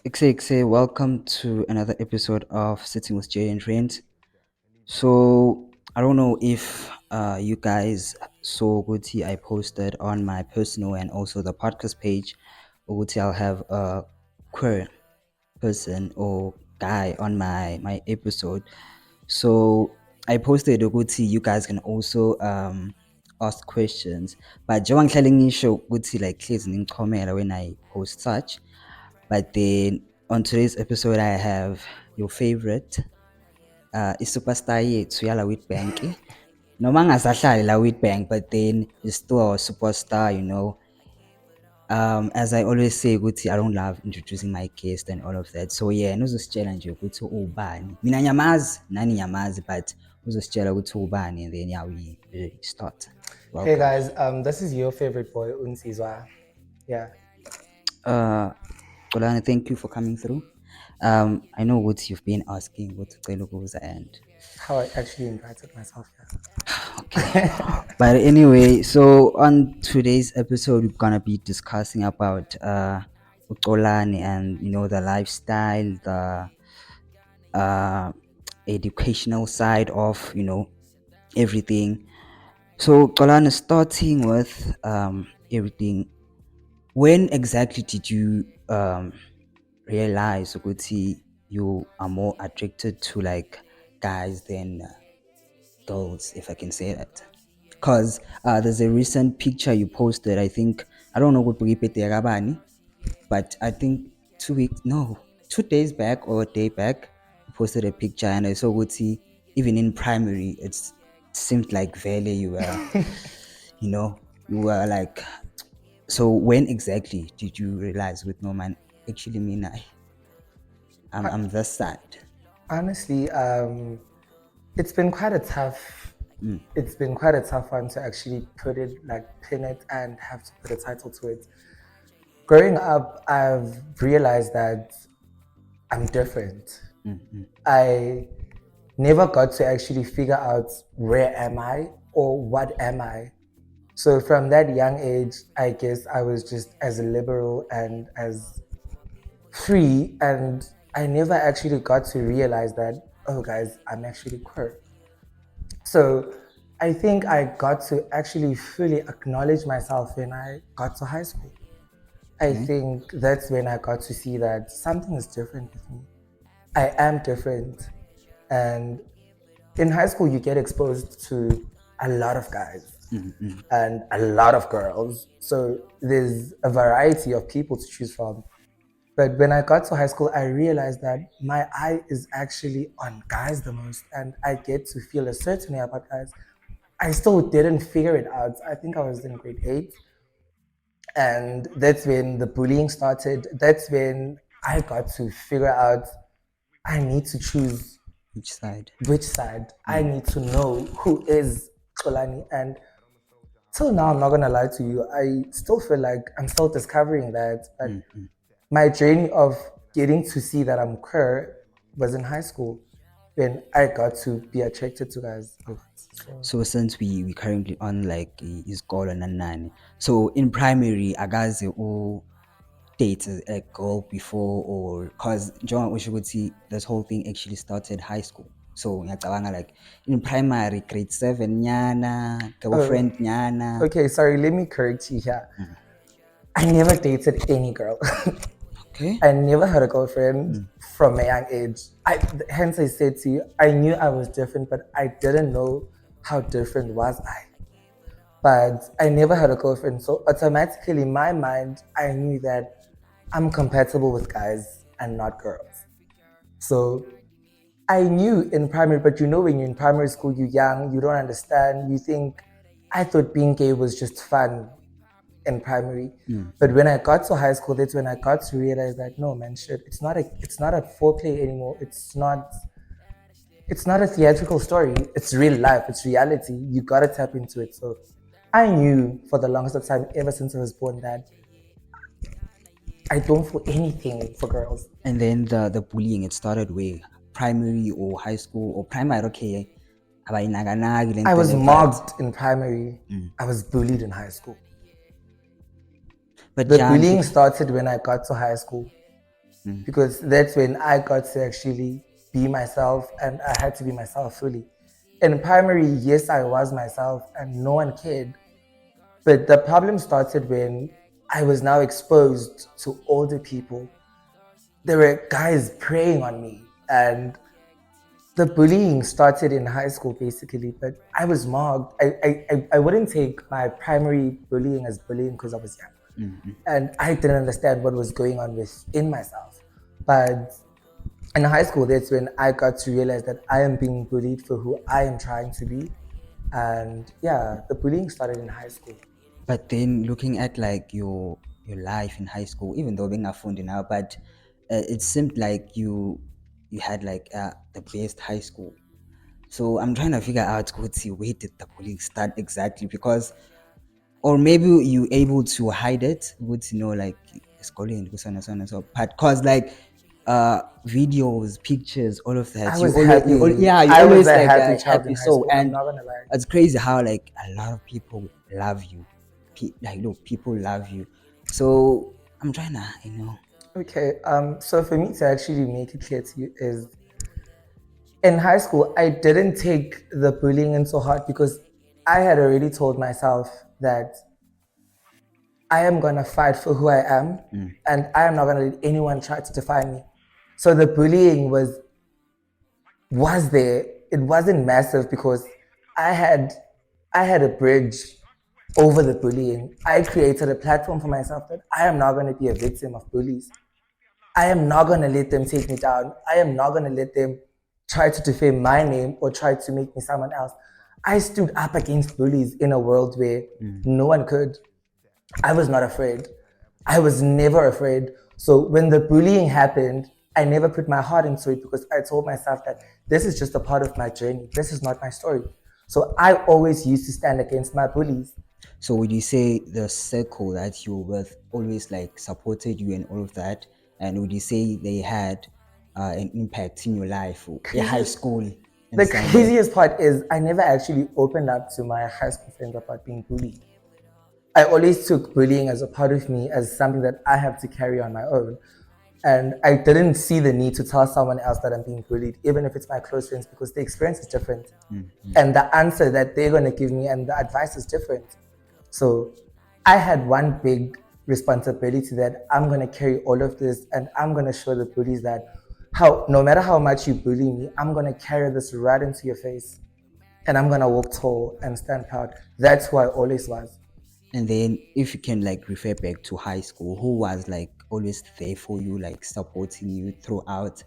Ekse, welcome to another episode of Sitting with Jay and Friends. So I don't know if you guys saw Guti I posted on my personal and also the podcast page. Guti I'll have a queer person or guy on my episode. So I posted Guti you guys can also ask questions. But Joan telling show Guti like clears in comment when I post such. But then on today's episode, I have your favorite, i-superstar yethu yala Witbank. Noma angasahlali la Witbank, but then he's still our superstar, you know. As I always say, ukuthi I don't love introducing my guest and all of that. So yeah, nozositshela nje ukuthi ubani. Mina nyamazi, nani nyamazi, but uzositshela ukuthi ubani, and then yeah, we start. Hey Welcome. guys, this is your favorite boy, uNtsizwa. Yeah. Xolani, thank you for coming through. I know what you've been asking, what to and How I actually invited myself here. okay. But anyway, so on today's episode, we're gonna be discussing about Xolani and the lifestyle, the educational side of everything. So Xolani, starting with everything, when exactly did you realize Uguti you are more attracted to like guys than girls, if I can say that? Because there's a recent picture you posted. I don't know what but I think 2 days back or a day back, you posted a picture and I saw Uguti even in primary. It seemed like Vele you were, you were like. So when exactly did you realize with no man actually mean I'm this side? Honestly, it's been quite a tough. It's been quite a tough one to actually pin it, and have to put a title to it. Growing up, I've realized that I'm different. I never got to actually figure out where am I or what am I. So from that young age, I guess I was just as liberal and as free, and I never actually got to realize that, oh guys, I'm actually queer. So I think I got to actually fully acknowledge myself when I got to high school. I think that's when I got to see that something is different with me. I am different. And in high school, you get exposed to a lot of guys and a lot of girls. So there's a variety of people to choose from. But when I got to high school, I realized that my eye is actually on guys the most, and I get to feel a certain way about guys. I still didn't figure it out. I think I was in grade 8. And that's when the bullying started. That's when I got to figure out I need to choose Which side? I need to know who is Xolani. And till now, I'm not going to lie to you, I still feel like I'm still discovering that. But my journey of getting to see that I'm queer was in high school when I got to be attracted to guys. So since we currently on like isikolo nanani, so in primary akaze u date a girl before, or because njengoba usho ukuthi this whole thing actually started high school. So ngiyacabanga like in primary grade 7 nyana, girlfriend nyana. Okay, sorry, let me correct you here. I never dated any girl. Okay. I never had a girlfriend from a young age. Hence I said to you, I knew I was different, but I didn't know how different was I. But I never had a girlfriend, so automatically in my mind, I knew that I'm compatible with guys and not girls. So I knew in primary, but when you're in primary school, you're young, you don't understand, you think, I thought being gay was just fun in primary. But when I got to high school, that's when I got to realize that no man, shit, it's not a foreplay anymore. It's not a theatrical story. It's real life. It's reality. You gotta tap into it. So I knew for the longest time, ever since I was born, that I don't feel anything for girls. And then the bullying, it started where? Primary or high school or primary? Okay, I was mobbed in primary. I was bullied in high school. But the bullying started when I got to high school. because that's when I got to actually be myself, and I had to be myself fully. In primary, yes, I was myself and no one cared. But the problem started when I was now exposed to older people. There were guys preying on me, and the bullying started in high school basically. But I was mocked. I wouldn't take my primary bullying as bullying because I was young, and I didn't understand what was going on within myself. But in high school, that's when I got to realize that I am being bullied for who I am trying to be. And yeah, the bullying started in high school. But then looking at like your life in high school, even though being a phone now, but it seemed like you had like the best high school. So I'm trying to figure out where did the bullying start exactly, because or maybe you able to hide it with like schooling so on and so on and so, but cause like videos, pictures, all of I that, was happy. yeah, you I was always a like happy child in happy. high So, school. I'm and not gonna lie. it's crazy how like a lot of people love you. Like look, people love you. So I'm trying to Okay. So for me to actually make it clear to you is, in high school, I didn't take the bullying in so hard because I had already told myself that I am gonna fight for who I am, and I am not gonna let anyone try to define me. So the bullying was there. It wasn't massive because I had I had a bridge over the bullying. I created a platform for myself that I am not going to be a victim of bullies. I am not going to let them take me down. I am not going to let them try to defame my name or try to make me someone else. I stood up against bullies in a world where no one could. I was not afraid. I was never afraid. So when the bullying happened, I never put my heart into it because I told myself that this is just a part of my journey. This is not my story. So I always used to stand against my bullies. So would you say the circle that you were with always like supported you and all of that? And would you say they had an impact in your life or your high school in The some way? craziest part is I never actually opened up to my high school friends about being bullied. I always took bullying as a part of me, as something that I have to carry on my own. And I didn't see the need to tell someone else that I'm being bullied, even if it's my close friends, because the experience is different. And the answer that they're going to give me and the advice is different. So I had one big responsibility that I'm going to carry all of this, and I'm going to show the bullies that no matter how much you bully me, I'm going to carry this right into your face, and I'm going to walk tall and stand proud. That's who I always was. And then if you can like refer back to high school, who was like always there for you, like supporting you throughout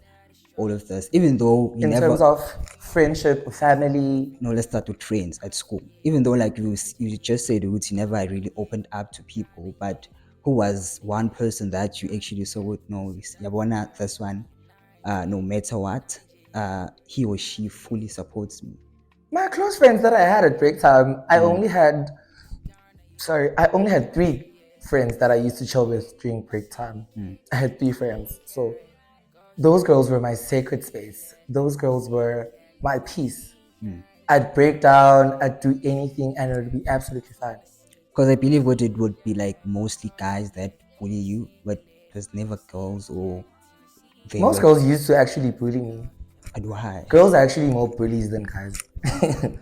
all of this, even though you In never terms of friendship, family, no, let's start with friends at school. Even though like you just said you never really opened up to people, but who was one person that you actually saw with no Yabona, this one, no matter what, he or she fully supports me. my close friends that I had at break time, I only had three friends that I used to chill with during break time. I had three friends. So those girls were my sacred space. Those girls were my peace. I'd break down, I'd do anything, and it would be absolutely fine. Because I believe what it would be like mostly guys that bully you, but there's never girls or they Most were. girls used to actually bully me. Why? Girls are actually more bullies than guys.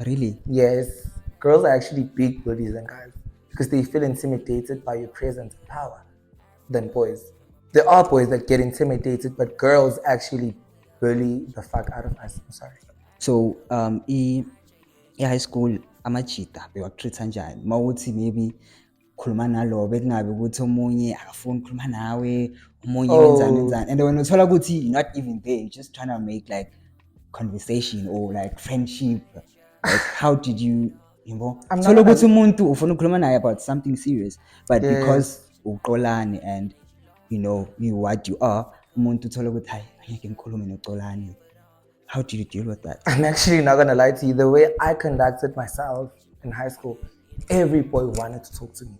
Really? Yes, girls are actually big bullies than guys because they feel intimidated by your presence and power than boys. There are boys that get intimidated, but girls actually bully the fuck out of us. I'm sorry. So high school amachita bewakutreat kanjani mawuthi maybe khuluma nalo bekungabe ukuthi omunye akafuni ukukhuluma nawe, omunye wenzani, and when uthola ukuthi you're not even there, you're just trying to make like conversation or like friendship, like how did you thola ukuthi umuntu ufuna ukukhuluma naye about something serious, but because uXolani and you what you are, umuntu uthola ukuthi hayi angeke ngikhulume noXolani. How did you deal with that? I'm actually not gonna lie to you. The way I conducted myself in high school, every boy wanted to talk to me.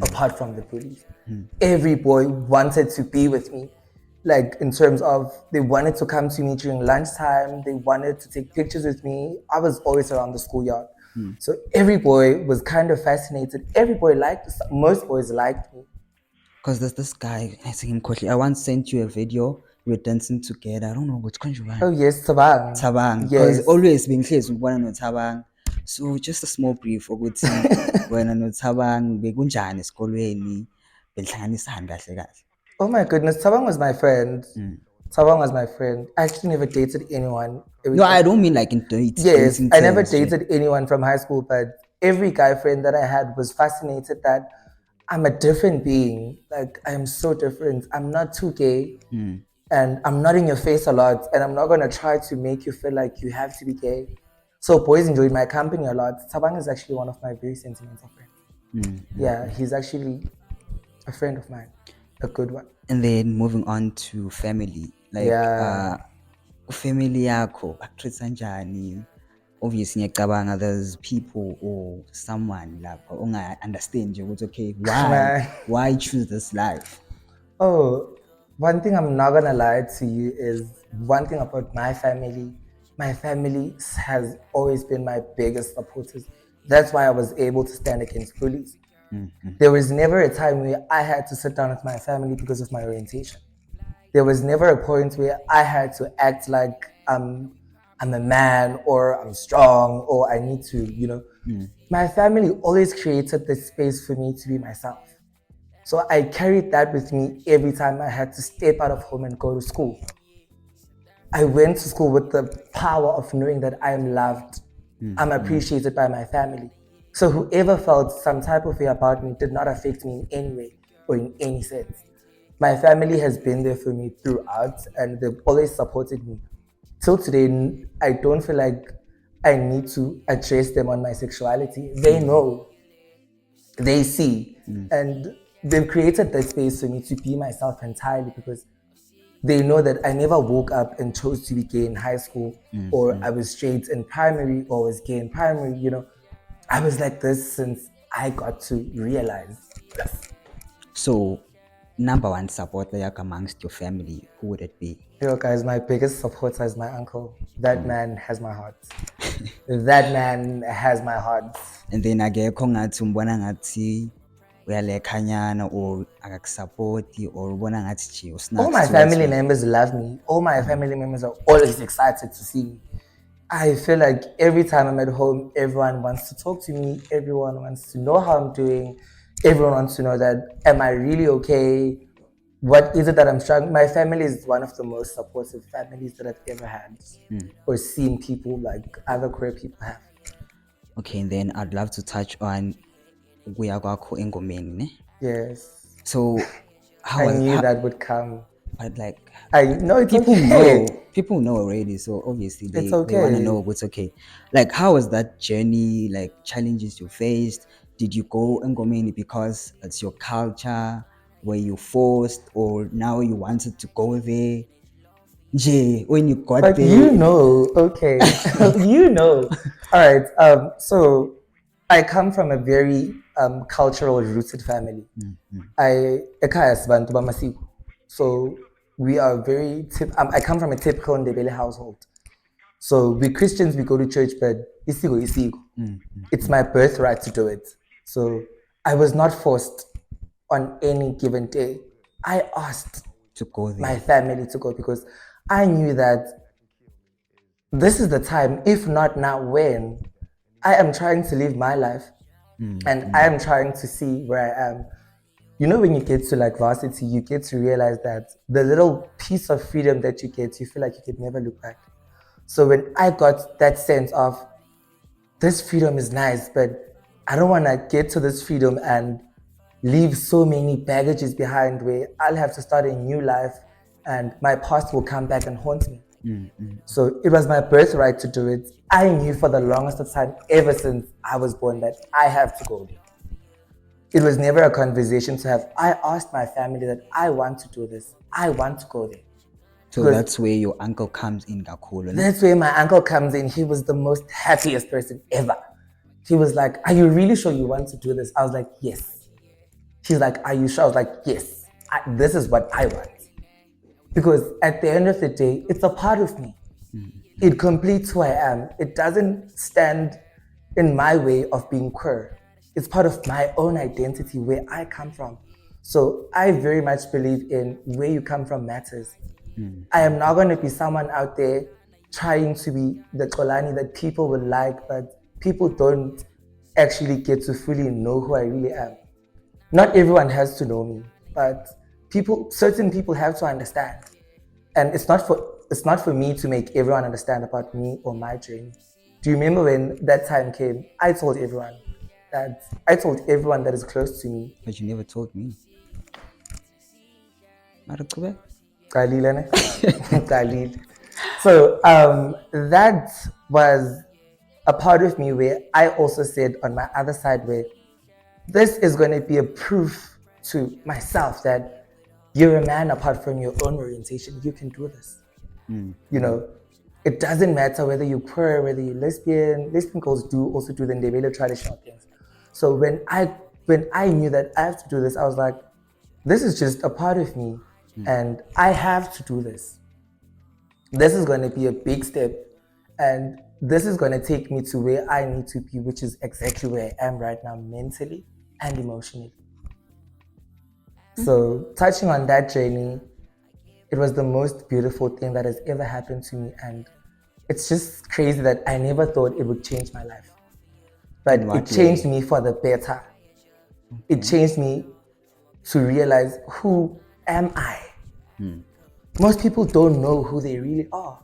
Apart from the bullies, every boy wanted to be with me. Like in terms of they wanted to come to me during lunchtime, they wanted to take pictures with me. I was always around the schoolyard. So every boy was kind of fascinated. Every boy liked, most boys liked me. Because there's this guy, I see him quickly. I once sent you a video. We were dancing together. I don't know what's Oh Conjuran. yes, Tabang. Tabang. Because Yes. always being clear one no Tabang. So just a small brief ukuthi wena no Tabang bekunjani esikolweni benihlanganisani kahle kahle. Oh my goodness, Tabang was my friend. Tabang was my friend. I actually never dated anyone. No, I don't mean like in Yes, dating I never terms, yeah. dated anyone from high school, but every guy friend that I had was fascinated that I'm a different being. Like, I'm so different. I'm not too gay, and I'm not in your face a lot, and I'm not going to try to make you feel like you have to be gay. So boys enjoyed my company a lot. Tabang is actually one of my very sentimental friends. Yeah, he's actually a friend of mine, a good one. And then moving on to family, like family yakho bakutreat njani? Obviously ngiyacabanga there's people or someone lapho onga-understand nje ukuthi okay why choose this life. Oh, one thing I'm not gonna lie to you is one thing about my family. My family has always been my biggest supporters. That's why I was able to stand against bullies. There was never a time where I had to sit down with my family because of my orientation. There was never a point where I had to act like I'm a man or I'm strong or I need to, My family always created this space for me to be myself. So I carried that with me every time I had to step out of home and go to school. I went to school with the power of knowing that I'm loved, I'm appreciated by my family. So whoever felt some type of way about me did not affect me in any way or in any sense. My family has been there for me throughout and they've always supported me. Till today, I don't feel like I need to address them on my sexuality. They know, they see, and they've created that space for me to be myself entirely because they know that I never woke up and chose to be gay in high school or I was straight in primary or was gay in primary, I was like this since I got to realize this. So number one supporter yakho amongst your family, who would it be? Yo guys, my biggest supporter is my uncle. That man has my heart. That man has my heart. And then akekho ngathi umbona ngathi uyalekhanyana or akakusapoti or ubona ngathi nje all my family members love me. All my family members are always excited to see me. I feel like every time I'm at home, everyone wants to talk to me. Everyone wants to know how I'm doing. Everyone wants to know that, am I really okay? What is it that I'm struggling? My family is one of the most supportive families that I've ever had or seen people like other queer people have. Okay, and then I'd love to touch on ukuya kwakho engomeni, ne? Yes. So I knew that would come. But like I know people know already, so obviously they want to know what's okay. Like how was that journey, like challenges you faced? Did you go engomeni because it's your culture? Were you forced or now you wanted to go there? When you got but there, okay. All right. So I come from a very cultural rooted family. Ekhaya sibantu bamasiko. So we are I come from a typical Ndebele household. So we Christians, we go to church, but isigo. It's my birthright to do it. So I was not forced on any given day. I asked to go there. My family to go because I knew that this is the time, if not now, when I am trying to live my life and I am trying to see where I am. When you get to like varsity, you get to realize that the little piece of freedom that you get, you feel like you could never look back. So when I got that sense of this freedom is nice, but I don't want to get to this freedom and leave so many baggages behind where I'll have to start a new life and my past will come back and haunt me. So it was my birthright to do it. I knew for the longest of time, ever since I was born, that I have to go there. It was never a conversation to have. I asked my family that I want to do this. I want to go there. So that's where your uncle comes in, Gakolo. That's where my uncle comes in. He was the most happiest person ever. He was like, are you really sure you want to do this? I was like, yes. He's like, are you sure? I was like, yes. This is what I want. Because at the end of the day, it's a part of me. It completes who I am. It doesn't stand in my way of being queer. It's part of my own identity, where I come from. So I very much believe in where you come from matters. I am not going to be someone out there trying to be the Xolani that people would like, but people don't actually get to fully know who I really am. Not everyone has to know me, but certain people have to understand. And it's not for me to make everyone understand about me or my journey. Do you remember when that time came? I told everyone that is close to me. But you never told me. Marakube? Khalil, ne? Khalil. So that was a part of me where I also said on my other side where this is going to be a proof to myself that you're a man apart from your own orientation. You can do this. You know, it doesn't matter whether you're queer, whether you're lesbian. Lesbian girls do also do the Ndebele traditional things. So when I knew that I have to do this, I was like, this is just a part of me, and I have to do this. This is going to be a big step, and this is going to take me to where I need to be, which is exactly where I am right now, mentally and emotionally. So touching on that journey, it was the most beautiful thing that has ever happened to me, and it's just crazy that I never thought it would change my life. But it changed me for the better. It changed me to realize, who am I? Most people don't know who they really are.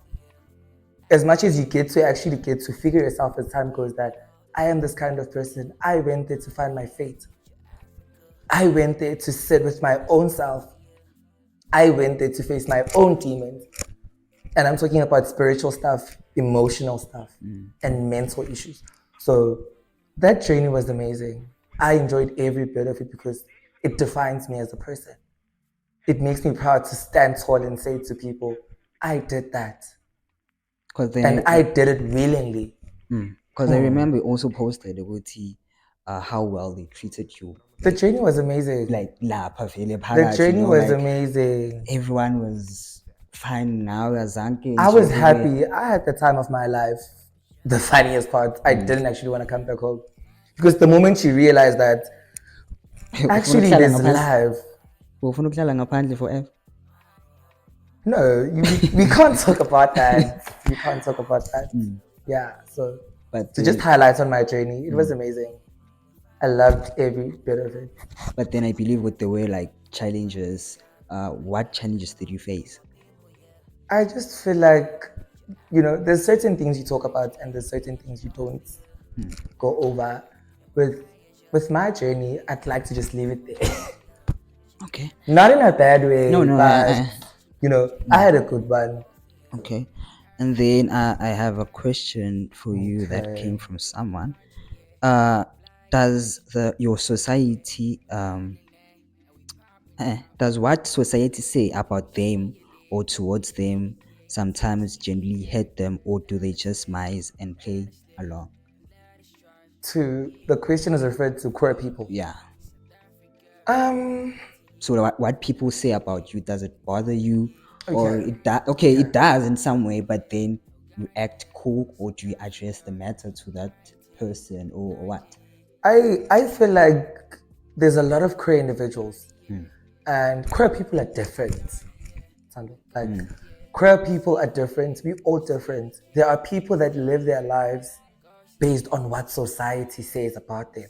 As much as you get to figure yourself as time goes, that I am this kind of person. I went there to find my fate. I went there to sit with my own self. I went there to face my own demons. And I'm talking about spiritual stuff, emotional stuff, and mental issues. So that journey was amazing. I enjoyed every bit of it because it defines me as a person. It makes me proud to stand tall and say to people, I did that. And I did it willingly. Because I remember you also posted about how well they treated you. The journey was amazing. Like the journey was amazing. Everyone was fine now. I was happy. I had the time of my life. The funniest part, I didn't actually want to come back home. Because the moment she realized that actually there's life. Forever. No, we can't talk about that. We can't talk about that. Yeah, so to just highlight on my journey, it was amazing. I loved every bit of it. But then I believe with the way like challenges, what challenges did you face? I just feel like, there's certain things you talk about and there's certain things you don't go over. With my journey, I'd like to just leave it there. Okay. Not in a bad way. No. But, I had a good one. Okay. And then I have a question for you that came from someone. Does your society does what society say about them or towards them sometimes generally hurt them, or do they just smile and play along? The question is referred to queer people. Yeah. Um. So what people say about you, does it bother you? Okay. Or it does? Okay, it does in some way, but then you act cool, or do you address the matter to that person, or what? I feel like there's a lot of queer individuals, and queer people are different. Like queer people are different. We're all different. There are people that live their lives based on what society says about them,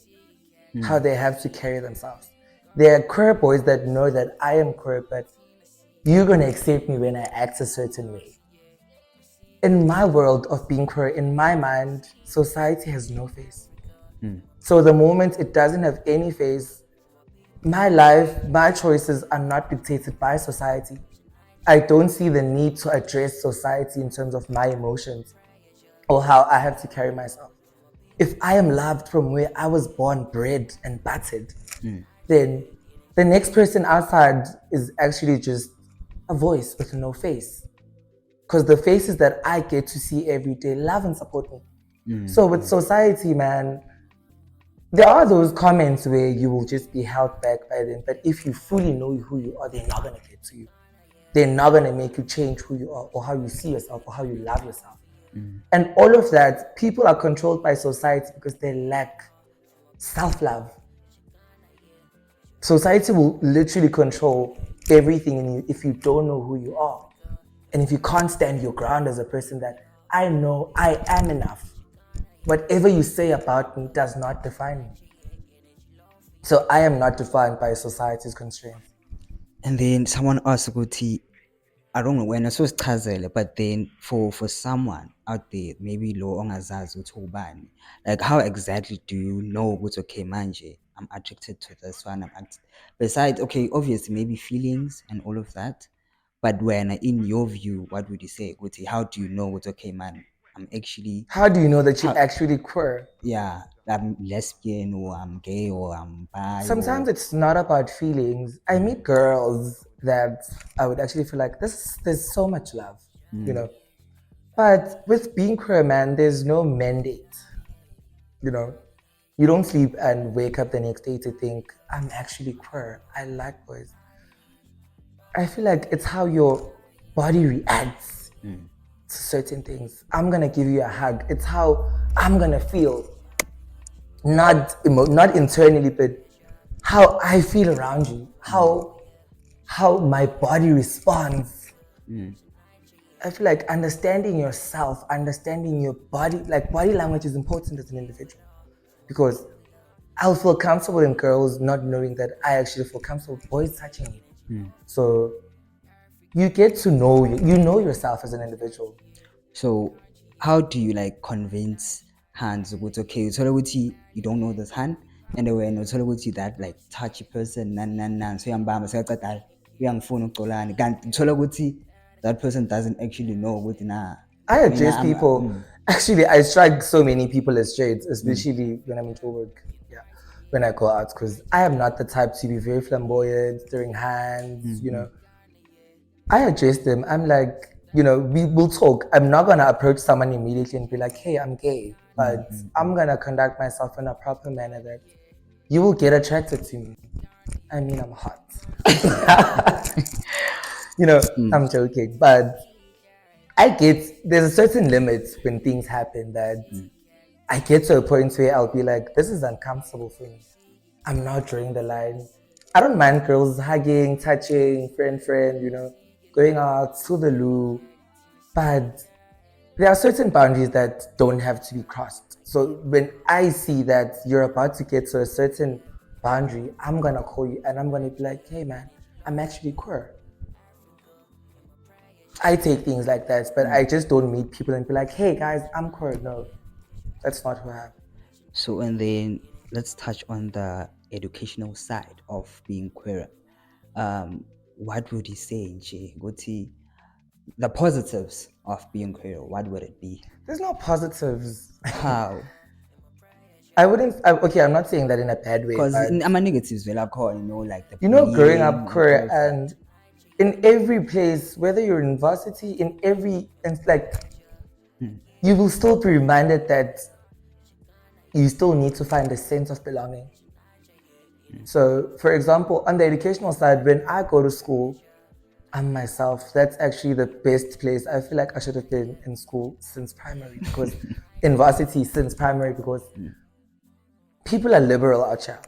how they have to carry themselves. There are queer boys that know that I am queer, but you're gonna accept me when I act a certain way. In my world of being queer, in my mind, society has no face. So the moment it doesn't have any face, my life, my choices are not dictated by society. I don't see the need to address society in terms of my emotions or how I have to carry myself. If I am loved from where I was born, bred and buttered, then the next person outside is actually just a voice with no face. Because the faces that I get to see every day love and support me. So with society, man, there are those comments where you will just be held back by them. But if you fully know who you are, they're not going to get to you. They're not going to make you change who you are or how you see yourself or how you love yourself. And all of that, people are controlled by society because they lack self-love. Society will literally control everything in you if you don't know who you are. And if you can't stand your ground as a person that I know I am enough. Whatever you say about me does not define me. So I am not defined by society's constraints. And then someone asked ukuthi, I don't know when I saw sichazele, but then for someone out there, maybe lo ongazazi ukuthi ubani, like how exactly do you know ukuthi okay manje I'm attracted to this one, besides okay obviously maybe feelings and all of that, but when in your view what would you say ukuthi how do you know what okay man I'm actually, How do you know that you're actually queer? yeah, I'm lesbian or I'm gay or I'm bi? Sometimes it's not about feelings. I meet girls that I would actually feel like there's so much love, you know. But with being queer, man, there's no mandate. You know, you don't sleep and wake up the next day to think, I'm actually queer. I like boys. I feel like it's how your body reacts to certain things. I'm gonna give you a hug. It's how I'm gonna feel. Not internally, but how I feel around you. How my body responds. I feel like understanding yourself, understanding your body, like body language is important as an individual. Because I'll feel comfortable in girls not knowing that I actually feel comfortable with boys touching me. So you get to know you know yourself as an individual. So how do you like convince hands ukuthi okay uthola ukuthi you don't know this hand and when uthola ukuthi that like touchy person so uyambamba sekaqeda uyangifuna uXolani kanti uthola ukuthi that person doesn't actually know ukuthi na I address people. Actually, I strike so many people as straight, especially when I'm in Joburg. Yeah, when I go out, because I am not the type to be very flamboyant, throwing hands. You know, I address them. I'm like, you know, we will talk. I'm not gonna approach someone immediately and be like, "Hey, I'm gay," but I'm gonna conduct myself in a proper manner that you will get attracted to me. I mean, I'm hot. You know, I'm joking, but there's a certain limit when things happen that I get to a point where I'll be like, this is uncomfortable for me. I'm not drawing the line. I don't mind girls hugging, touching, friend, you know, going out to the loo. But there are certain boundaries that don't have to be crossed. So when I see that you're about to get to a certain boundary, I'm going to call you and I'm going to be like, hey man, I'm actually queer. I take things like that, but I just don't meet people and be like, hey guys, I'm queer. No, that's not who I am. So and then let's touch on the educational side of being queer. What would you say, Nje? Ukuthi the positives of being queer, what would it be? There's no positives. How? Okay, I'm not saying that in a bad way. Because I'm a negatives, well, I call, you know, like the you know, growing up bullying queer all of that. and in every place, whether you're in varsity, you will still be reminded that you still need to find a sense of belonging. So, for example, on the educational side, when I go to school, I'm myself. That's actually the best place. I feel like I should have been in school since primary because in varsity since primary because people are liberal out here.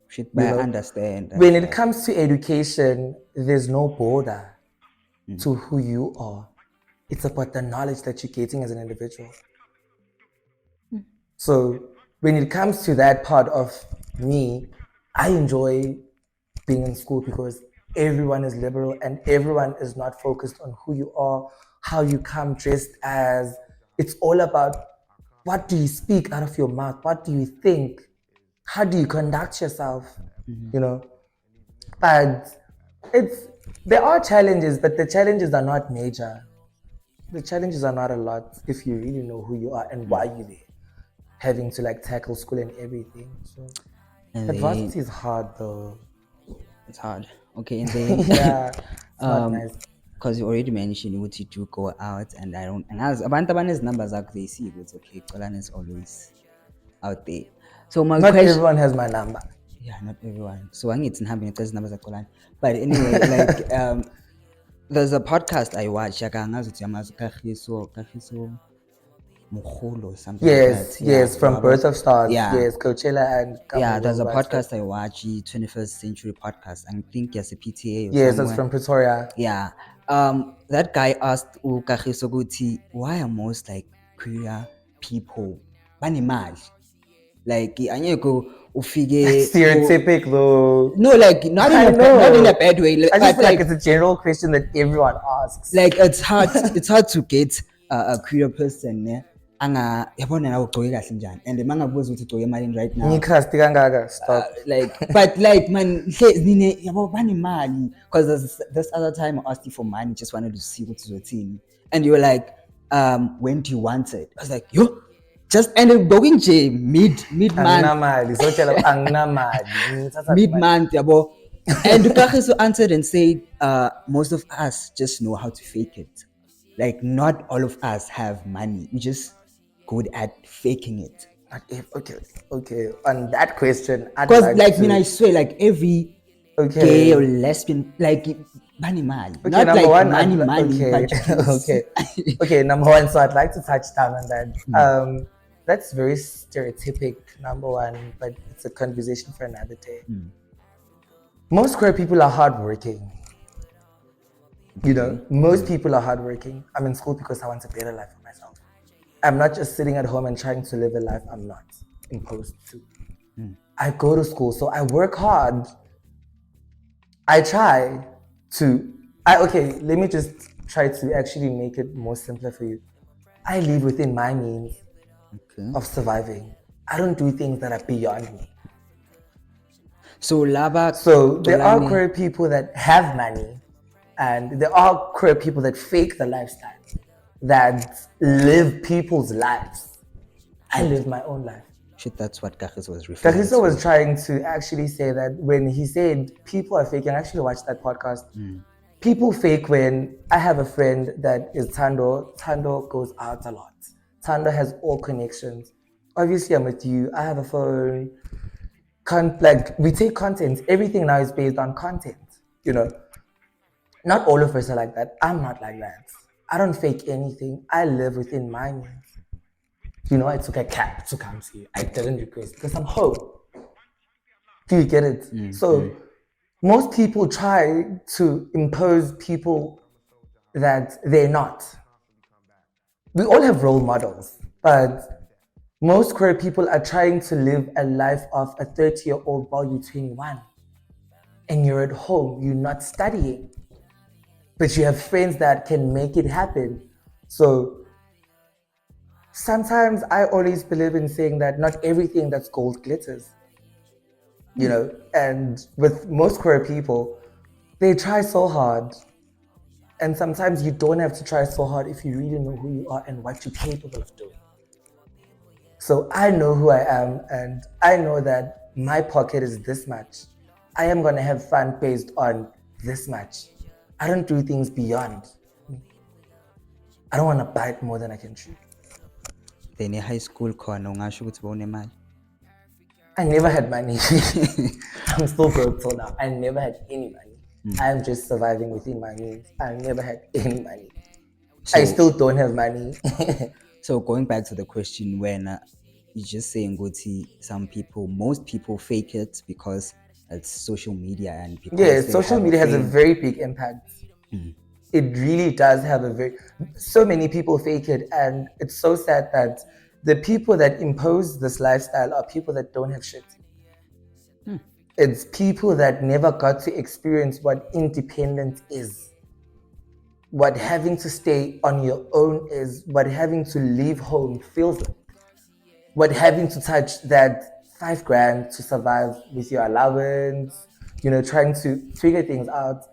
Should I understand. When it comes to education, there's no border to who you are. It's about the knowledge that you're getting as an individual. So when it comes to that part of me, I enjoy being in school because everyone is liberal and everyone is not focused on who you are, how you come dressed as. It's all about what do you speak out of your mouth? What do you think? How do you conduct yourself? You know, but there are challenges, but the challenges are not major. The challenges are not a lot if you really know who you are and why you're there, having to like tackle school and everything. So, but varsity is hard though. It's hard. Okay, and then yeah, it's not nice. Because you already mentioned what you do go out, and I don't. And as abantu abanezi numbers zakho, they see it's okay. Xolani is always out there. So my not question, everyone has my number. Yeah, not everyone. So I need to have numbers of Xolani. But anyway, like there's a podcast I watch. Mukhulu, something like that. Yes, from Birth of Stars. Yeah. Yes, Coachella and There's a podcast I watch, the 21st Century Podcast. I think it's a PTA or yes, somewhere. that's from Pretoria. Yeah. That guy asked uKagiso ukuthi, why are most like queer people banemali? Like anyeko ufike Stereotypic though. No, like not in a bad way. I just feel like it's a general question that everyone asks. Like it's hard to get a queer person, ne? Anga yabona na ugcoke kahle njani, and mangabuza ukuthi ugcoke emalini right now. Ngikrasti kangaka, stop. But like man, nine yabo banemali, because this other time I asked you for money, just wanted to see what's your team, and you were like, when do you want it? I was like, yo, just and going to mid month, mid month, yabo. And Kagiso answered and said, most of us just know how to fake it. Like not all of us have money. We just good at faking it. Okay. On that question, because I swear, like every gay or lesbian, like money, not like one, money. Okay. Number one, so I'd like to touch down on that. That's very stereotypic. Number one, but it's a conversation for another day. Most queer people are hardworking. You know, most people are hardworking. I'm in school because I want a better life for myself. I'm not just sitting at home and trying to live a life I'm not imposed to. I go to school, so I work hard. I try to... let me just try to actually make it more simpler for you. I live within my means of surviving. I don't do things that are beyond me. So there are queer people that have money, and there are queer people that fake the lifestyle, that live people's lives. I live my own life. Shit, that's what Kagiso was referring to. Kagiso was trying to actually say that when he said people are faking, I actually watched that podcast. People fake when I have a friend that is Tando. Tando goes out a lot. Tando has all connections. Obviously, I'm with you. I have a phone. We take content. Everything now is based on content. You know, not all of us are like that. I'm not like that. I don't fake anything. I live within my means. You know, I took a cab to come see you. I didn't request because I'm home. Do you get it? So most people try to impose people that they're not. We all have role models, but most queer people are trying to live a life of a 30-year-old while you're 21. And you're at home, you're not studying. But you have friends that can make it happen. So sometimes I always believe in saying that not everything that's gold glitters. You know, and with most queer people, they try so hard. And sometimes you don't have to try so hard if you really know who you are and what you're capable of doing. So I know who I am, and I know that my pocket is this much. I am going to have fun based on this much. I don't do things beyond. I don't want to bite more than I can chew. Then in high school, I never had money. I'm still broke till now. I never had any money. I am just surviving within my means. I never had any money. I still don't have money. So going back to the question, when you're just saying, most people fake it because it's social media and because social media has a very big impact. It really does have so many people fake it, and it's so sad that the people that impose this lifestyle are people that don't have shit. It's people that never got to experience what independence is. What having to stay on your own is, what having to leave home feels like, what having to touch that $5,000 to survive with your allowance, you know, trying to figure things out.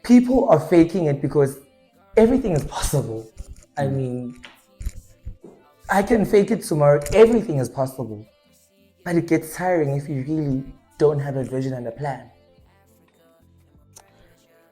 People are faking it because everything is possible. I mean, I can fake it tomorrow, everything is possible. But it gets tiring if you really don't have a vision and a plan.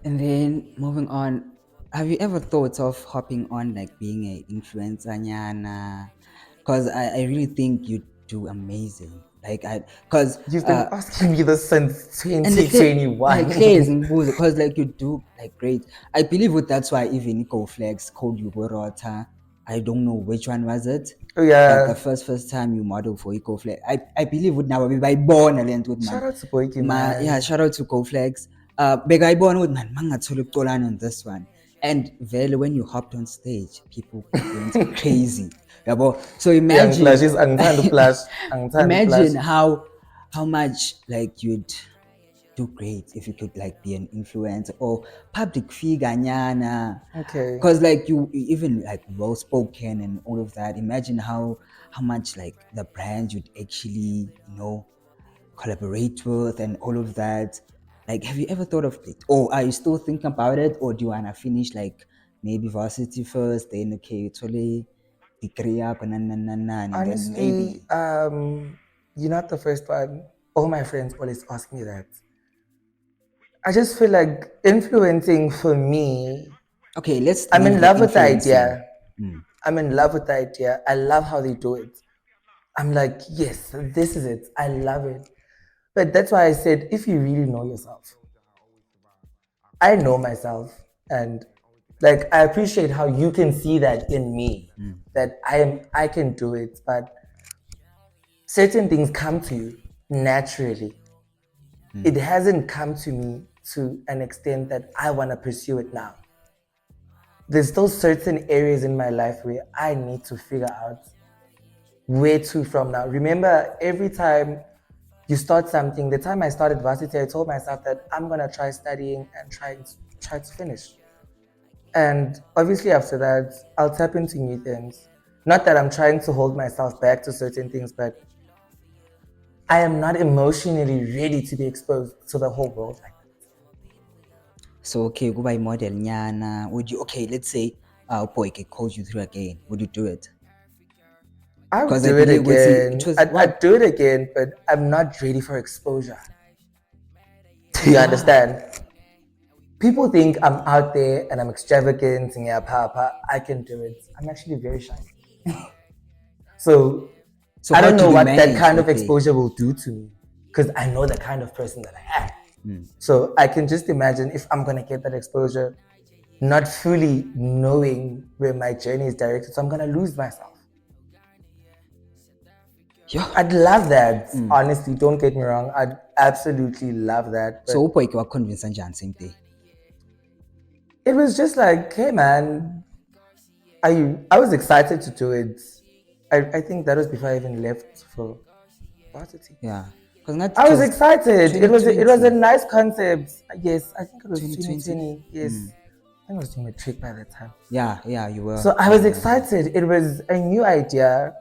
And then moving on, have you ever thought of hopping on like being an influencer, nyana? Because I really think you do amazing. Because you've been asking me this since 2021. Because like you do like great. I believe that's why even Eco Flex called you Borota. I don't know which one was it. Oh Like the yeah. first time you model for eco-flex. I believe would now be by born and with Shout man. out to Boyki, Yeah, man. shout out to GoFlex. Big I born with man mangatholi ukuxolana on this one. And very when you hopped on stage, people went crazy. Yabo. So Young imagine flashes, angithanda flash, angithanda flash. imagine how much like you'd do great if you could like be an influencer or public figure nyana. Okay. Because like you even like well spoken and all of that. Imagine how much like the brand you'd actually collaborate with and all of that. Like, have you ever thought of it, or are you still thinking about it, or do you wanna finish like maybe varsity first, then okay, totally degree up and and then Honestly, maybe you're not the first one. All my friends always ask me that. I just feel like influencing for me, okay, let's I'm leave in the love with the influencing. idea. I'm in love with the idea. I love how they do it. I'm like, yes, this is it. I love it. But that's why I said, if you really know yourself, I know myself, and like I appreciate how you can see that in me, that I can do it, but certain things come to you naturally. It hasn't come to me to an extent that I want to pursue it now. There's still certain areas in my life where I need to figure out where to from now. Remember, every time you start something, the time I started varsity, I told myself that I'm gonna try studying and try to finish. And obviously after that, I'll tap into new things. Not that I'm trying to hold myself back to certain things, but I am not emotionally ready to be exposed to the whole world like that. So okay, go by model nyana. Would you okay? Let's say boy can coach you through again. Would you do it? I would Because I do it believe would see it again. was I'd what do it again, but I'm not ready for exposure. Do you why? understand? People think I'm out there and I'm extravagant and yeah, papa, I can do it. I'm actually very shy. So So I how don't know did you what that manage? kind of Okay. exposure will do to me because I know the kind of person that I am. So I can just imagine if I'm going to get that exposure, not fully knowing where my journey is directed. So I'm going to lose myself. Yeah. I'd love that. Honestly, don't get me wrong. I'd absolutely love that. So But boy can convince Anjan same day. it was just like, hey man, I was excited to do it. I think that was before I even left for varsity. Yeah. Because not I was because excited. It was a 2020. nice concept. Yes, I think it was 2020. 2020. Yes, I think I was doing matric by that time. Yeah, you were. So I was Yeah. excited. It was a new idea.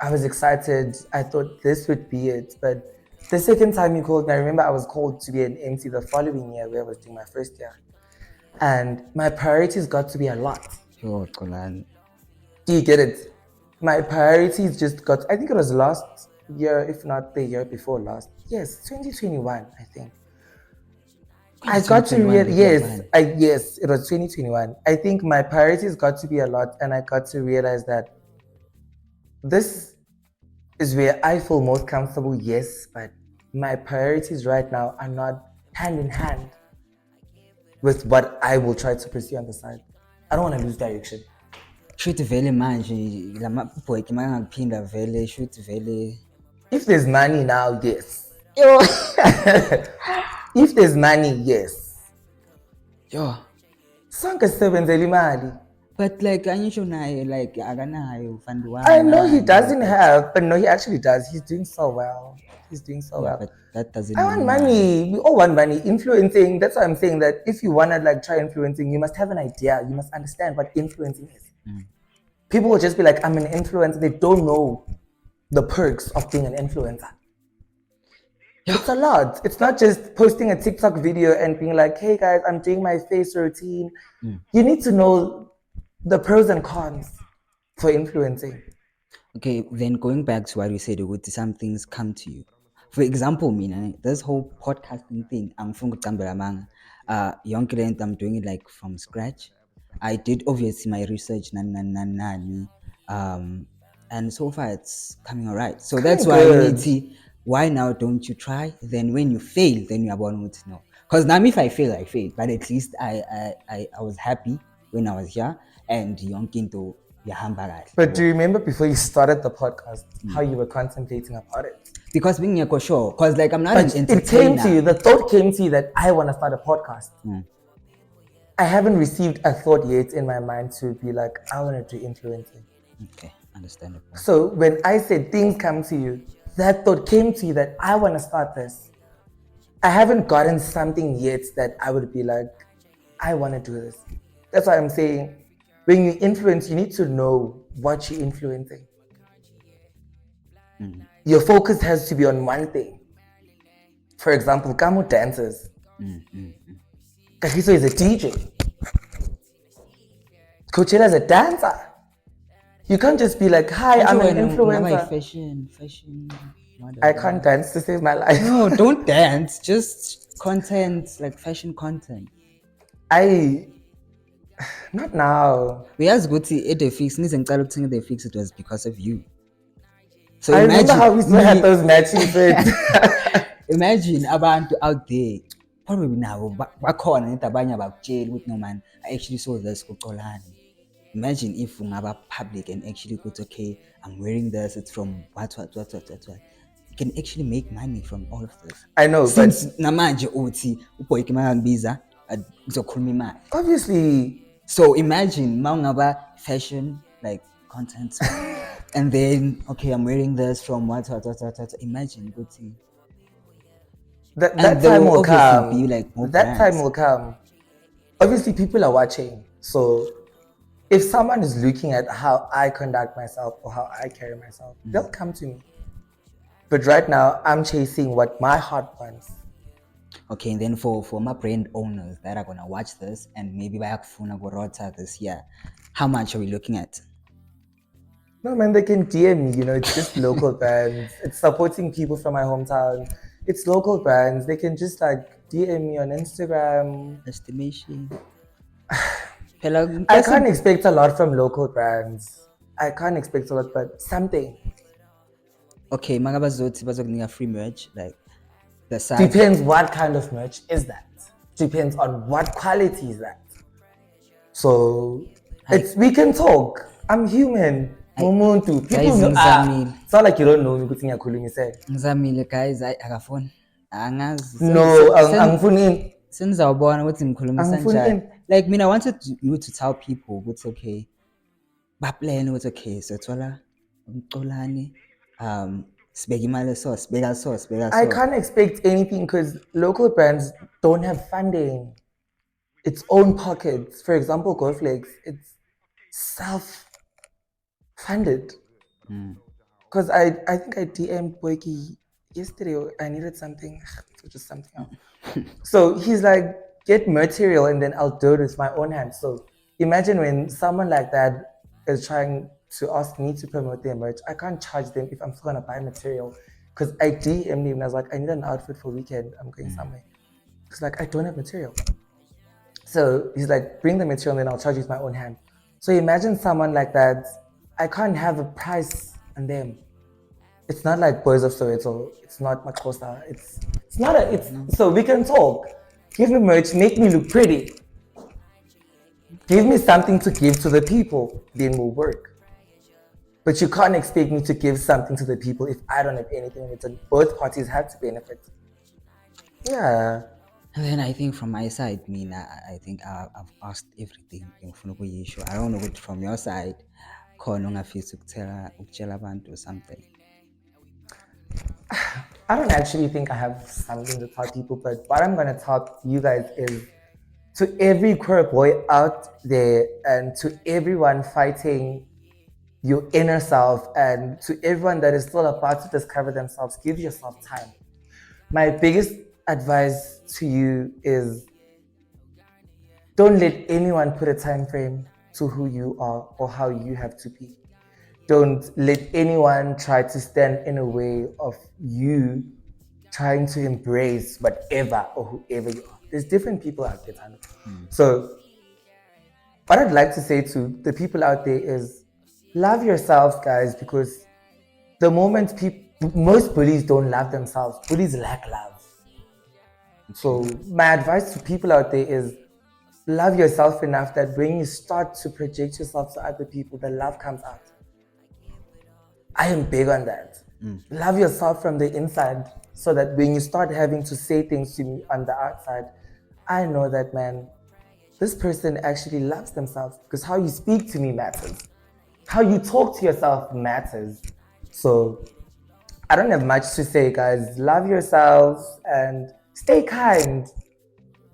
I was excited. I thought this would be it. But the second time you called me, I remember I was called to be an MC the following year where I was doing my first year. And my priorities got to be a lot. Yo, Xolani. Do you get it? My priorities just got, I think it was last year, if not the year before last. Yes, 2021, I think. I got to 2021 yes, it was 2021. I think my priorities got to be a lot, and I got to realize that this is where I feel most comfortable, yes, but my priorities right now are not hand in hand with what I will try to pursue on the side. I don't want to lose direction. Shuthi vele manje boy makangakuphinda vele shuthi vele. If there's money now, yes. Yo. If there's money, yes. Yo. Sonke sisebenzela imali. But like angisho naye like akanayo fund one. I know he doesn't have, but no, he actually does. He's doing so well. He's doing so Yeah, well. but that doesn't I mean want money. We all want money. Influencing. That's why I'm saying that if you wanna like try influencing, you must have an idea. You must understand what influencing is. People will just be like, "I'm an influencer." They don't know the perks of being an influencer. Yeah. It's a lot. It's not just posting a TikTok video and being like, "Hey guys, I'm doing my face routine." You need to know the pros and cons for influencing. Okay, then going back to what you said, would some things come to you? For example, this whole podcasting thing, I'm from Gambela. Young client, I'm doing it like from scratch. I did obviously my research, and so far it's coming alright. So that's why you need Good. to. Why now don't you try? Then when you fail, then you are born to know. Because now if I fail, I failed. But at least I was happy when I was here, and young kinto But do you remember before you started the podcast how you were contemplating about it? Because being a sure, because like I'm not But an entertainer. it came to you, the thought came to you that I want to start a podcast. I haven't received a thought yet in my mind to be like, I want to do influencing. Okay, understandable. So when I said things come to you, that thought came to you that I want to start this. I haven't gotten something yet that I would be like, I want to do this. That's why I'm saying, when you influence, you need to know what you're influencing. Your focus has to be on one thing. For example, Kamo dancers. Kahiso is a DJ. Coachella is a dancer. You can't just be like, hi, I'm an influencer. Fashion. I can't dance to save my life. No, don't dance. Just content, like fashion content. Not now. We asked Guti at the fix. The fix it was because of you. So I remember how we still had those matching fits. Imagine abantu out there. Probably now, bakhona abanye abakutshela ukuthi no man, I actually saw this kuXolani. Imagine if ungaba public and actually put, okay, I'm wearing this, it's from what. You can actually make money from all of this. I know, since namanje uthi uBoyke mayangibiza ngizokhuluma imali. Obviously. So imagine mawungaba fashion like content and then okay, I'm wearing this from what. Imagine uthi that time will come. Be like that time will come. Obviously, people are watching. So if someone is looking at how I conduct myself or how I carry myself, they'll come to me. But right now, I'm chasing what my heart wants. Okay, and then for my brand owners that are gonna watch this and maybe bayakufuna kurota this year, how much are we looking at? No man, they can DM me. You know, it's just local brands. It's supporting people from my hometown. It's local brands. They can just like DM me on Instagram. Estimation. I can't expect a lot from local brands. I can't expect a lot, but something. Okay, magabazothi bazokunika free merch, like the size. Depends what kind of merch is that. Depends on what quality is that. So we can talk. I'm human. Umuntu. People know. It's not like you don't know me. Good thing Ngizamile guys, akafoni. Angazi. No, angifuni. Senizawubona ukuthi ngikhuluma kanjani. Like I wanted you to tell people what's okay. Baplan what's okay. So thola uXolani sibeka imali so sibeka so. I can't expect anything because local brands don't have funding. Its own pockets. For example, GoFlex, it's self-funded. Because I think I DM'd Boyke yesterday. I needed something, just something else. So he's like, get material and then I'll do it with my own hands. So imagine when someone like that is trying to ask me to promote their merch, I can't charge them if I'm still gonna buy material. Because I DM'd him and I was like, I need an outfit for weekend. I'm going somewhere. It's like, I don't have material. So he's like, bring the material and then I'll charge you with my own hand. So imagine someone like that. I can't have a price on them. It's not like Boys of Soweto. It's not Makosa. So we can talk. Give me merch, make me look pretty. Give me something to give to the people, then we'll work. But you can't expect me to give something to the people if I don't have anything in return. Both parties have to benefit. Yeah. And then I think from my side, I think I've asked everything. I don't know what from your side, khona ungafisa ukutshela abantu or something. I don't actually think I have something to tell people, but what I'm gonna tell you guys is to every queer boy out there and to everyone fighting your inner self and to everyone that is still about to discover themselves, give yourself time. My biggest advice to you is don't let anyone put a time frame to who you are or how you have to be. Don't let anyone try to stand in a way of you trying to embrace whatever or whoever you are. There's different people out there. So what I'd like to say to the people out there is love yourselves, guys, because the moment most bullies don't love themselves, bullies lack love. So my advice to people out there is Love yourself enough that when you start to project yourself to other people, the love comes out. I am big on that. Love yourself from the inside so that when you start having to say things to me on the outside, I know that, man, this person actually loves themselves because how you speak to me matters. How you talk to yourself matters. So I don't have much to say, guys. Love yourselves and stay kind.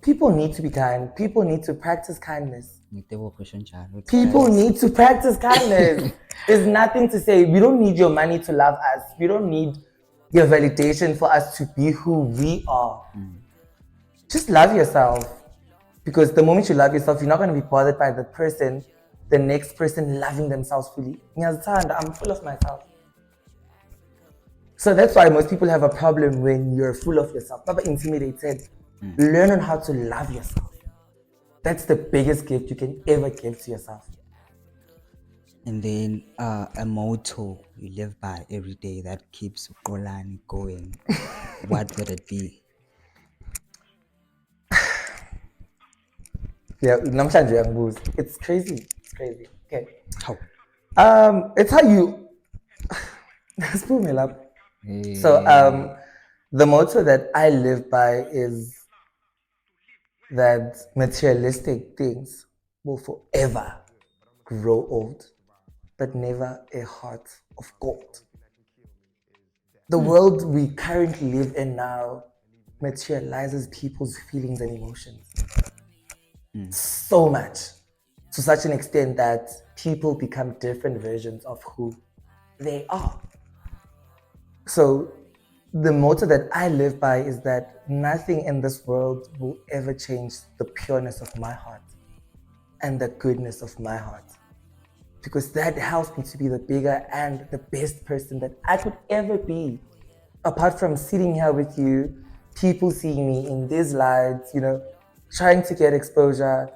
People need to be kind. People need to practice kindness. People need to practice kindness. There's nothing to say. We don't need your money to love us. We don't need your validation for us to be who we are. Just love yourself. Because the moment you love yourself, you're not going to be bothered by the next person loving themselves fully. I'm full of myself. So that's why most people have a problem when you're full of yourself. Not intimidated. Learn on how to love yourself. That's the biggest gift you can ever give to yourself. And then a motto you live by every day that keeps Xolani going. What would it be? Yeah, namhlanje uyangibuza. It's crazy. It's crazy. Okay. How? It's how you spoon me up. So the motto that I live by is that materialistic things will forever grow old, but never a heart of gold. The world we currently live in now materializes people's feelings and emotions so much, to such an extent that people become different versions of who they are. So the motto that I live by is that nothing in this world will ever change the pureness of my heart and the goodness of my heart. Because that helps me to be the bigger and the best person that I could ever be. Apart from sitting here with you, people seeing me in these lights, trying to get exposure.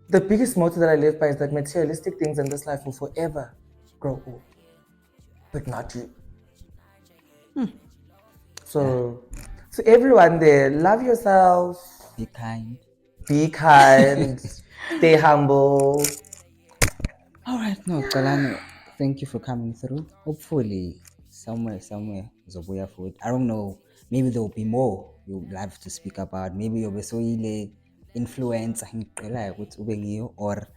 The biggest motto that I live by is that materialistic things in this life will forever grow old, but not you. So, to everyone there, love yourself. Be kind. Be kind. Stay humble. All right, no, Xolani, thank you for coming through. Hopefully, somewhere, Zobuya food. I don't know. Maybe there will be more you'd love to speak about. Maybe you'll be so influencer or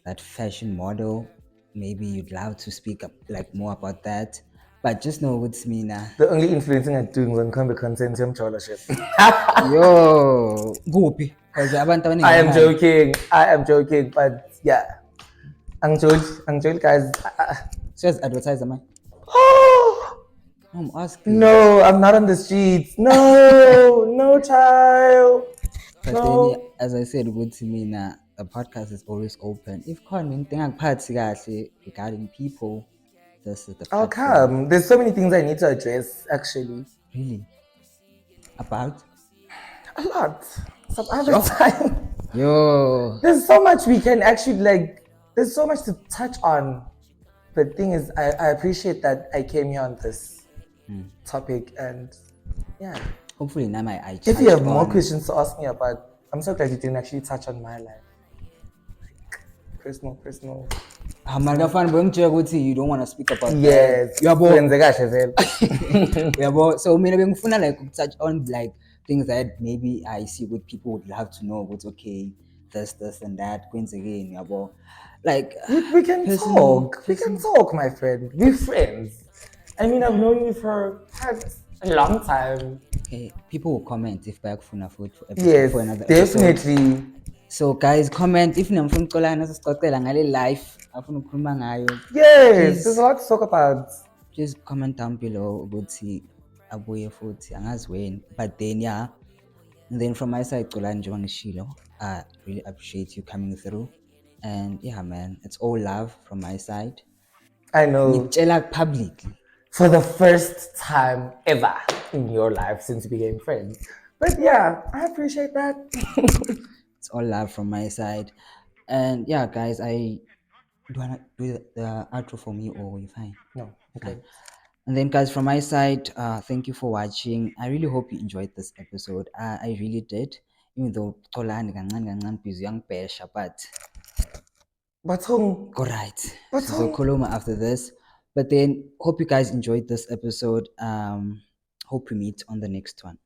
that fashion model. Maybe you'd love to speak up more about that. But just know what's me now. The only influencing I'm doing is on content scholarship. Yo, goopy. Because I am joking, but yeah. Ang joke, guys. So as advertiser, man. I'm asking. No, I'm not on the streets. No, child. But then, as I said, good to me now. The podcast is always open. If regarding people, this is the I'll come. There's so many things I need to address, actually. Really? About? A lot. Some other time. Yo. There's so much we can actually there's so much to touch on. The thing is, I appreciate that I came here on this topic, and yeah. Hopefully now if you have more questions to ask me about, I'm so glad you didn't actually touch on my life. Personal. You don't want to speak about yes. that. So maybe touch on things that maybe I see what people would love to know. What's okay, this and that. Again, we can talk. We can talk, my friend. We're friends. I mean, I've known you for a long time. Okay, people will comment if back for another definitely episode. So guys, comment if namfuna uxolana sisixoxela ngale life afuna ukukhuluma ngayo. Yes, there's a lot to talk about. Just comment down below ukuthi abuye futhi angazi when, but then yeah. And then from my side, Xolani njengoba I really appreciate you coming through. And yeah, man, it's all love from my side. I know. Ngitshela publicly. For the first time ever in your life since we became friends. But yeah, I appreciate that. It's all love from my side. And yeah, guys, do you want to do the outro for me or you fine? No, okay. And then guys, from my side, thank you for watching. I really hope you enjoyed this episode. I really did. even though Xolani kancane busy uyangibhesha, but Bathong. all right. So Bathong. Koloma after this. But then hope you guys enjoyed this episode. Hope we meet on the next one.